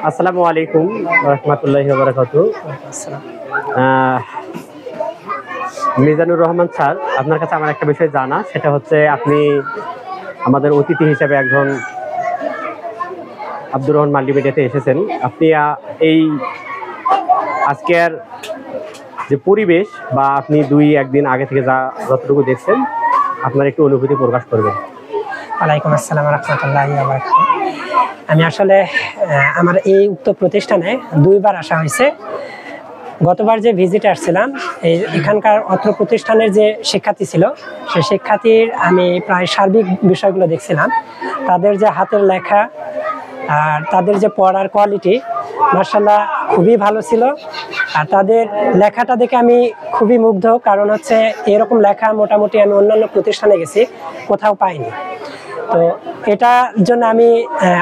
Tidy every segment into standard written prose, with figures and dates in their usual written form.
আসসালামু আলাইকুম রাহমাতুল্লাহি ওয়া বারাকাতুহু। মিজানুর রহমান স্যার, আপনার কাছে আমার একটা বিষয় জানা, সেটা হচ্ছে আপনি আমাদের অতিথি হিসেবে একজন আব্দুর রহমান মাল্টিমিডিয়াতে এসেছেন। আপনি এই আজকের যে পরিবেশ বা আপনি 2-1 দিন আগে থেকে যতটুকু দেখছেন আপনার একটু অনুভূতি প্রকাশ করবেন। ওয়ালাইকুম আসসালাম রাহমাতুল্লাহি ওয়া বারাকাতুহু। আমি আসলে আমার এই উক্ত প্রতিষ্ঠানে 2বার আসা হয়েছে। গতবার যে ভিজিটে আসছিলাম, এখানকার অত্র প্রতিষ্ঠানের যে শিক্ষার্থী ছিল, সেই শিক্ষার্থীর আমি প্রায় সার্বিক বিষয়গুলো দেখছিলাম। তাদের যে হাতের লেখা আর তাদের যে পড়ার কোয়ালিটি মাশাআল্লাহ খুবই ভালো ছিল। আর তাদের লেখাটা দেখে আমি খুবই মুগ্ধ, কারণ হচ্ছে এরকম লেখা মোটামুটি আমি অন্যান্য প্রতিষ্ঠানে গেছি, কোথাও পাইনি। তো এটার জন্য আমি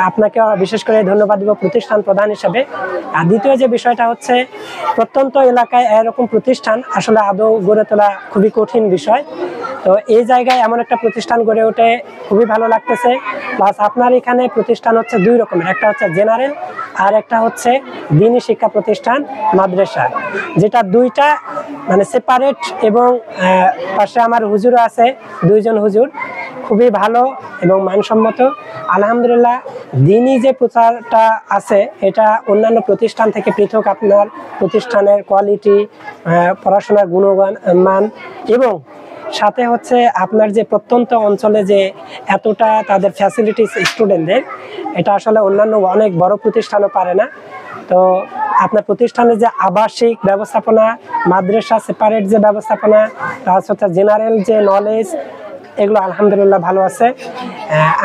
আপনাকে বিশেষ করে ধন্যবাদ দেব প্রতিষ্ঠান প্রধান হিসেবে। আর দ্বিতীয় যে বিষয়টা হচ্ছে, প্রত্যন্ত এলাকায় এরকম প্রতিষ্ঠান আসলে আদৌ গড়ে তোলা খুবই কঠিন বিষয়। তো এই জায়গায় এমন একটা প্রতিষ্ঠান গড়ে ওঠে খুবই ভালো লাগতেছে। প্লাস আপনার এখানে প্রতিষ্ঠান হচ্ছে 2 রকমের, একটা হচ্ছে জেনারেল আর একটা হচ্ছে দ্বীনি শিক্ষা প্রতিষ্ঠান মাদ্রাসা, যেটা 2টা মানে সেপারেট। এবং পাশে আমার হুজুরও আছে, 2 জন হুজুর, খুবই ভালো এবং মানসম্মত। আলহামদুলিল্লাহ, দ্বীনি যে প্রচারটা আছে এটা অন্যান্য প্রতিষ্ঠান থেকে পৃথক। আপনার প্রতিষ্ঠানের কোয়ালিটি, পড়াশোনার গুণমান মান এবং সাথে হচ্ছে আপনার যে প্রত্যন্ত অঞ্চলে যে এতটা তাদের ফ্যাসিলিটিস স্টুডেন্টদের, এটা আসলে অন্যান্য অনেক বড় প্রতিষ্ঠানও পারে না। তো আপনার প্রতিষ্ঠানের যে আবাসিক ব্যবস্থাপনা, মাদ্রাসা সেপারেট যে ব্যবস্থাপনা, প্লাস হচ্ছে জেনারেল যে নলেজ, এগুলো আলহামদুলিল্লাহ ভালো আছে।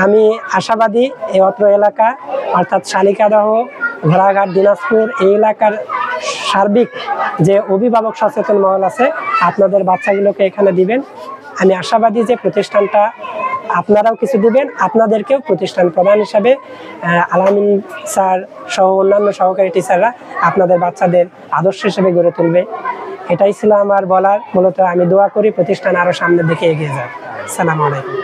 আমি আশাবাদী এই অত্র এলাকা অর্থাৎ শালিকাদহ, ঘোড়াঘাট, দিনাজপুর এই এলাকার সার্বিক যে অভিভাবক সচেতন মহল আছে, আপনাদের বাচ্চাগুলোকে এখানে দিবেন। আমি আশাবাদী যে প্রতিষ্ঠানটা আপনারাও কিছু দিবেন, আপনাদেরকেও প্রতিষ্ঠান প্রধান হিসাবে আলামিন স্যার সহ অন্যান্য সহকারী টিচাররা আপনাদের বাচ্চাদের আদর্শ হিসেবে গড়ে তুলবে। এটাই ছিল আমার বলার। মূলত আমি দোয়া করি প্রতিষ্ঠান আরও সামনের দিকে এগিয়ে যায়। আসসালামু আলাইকুম।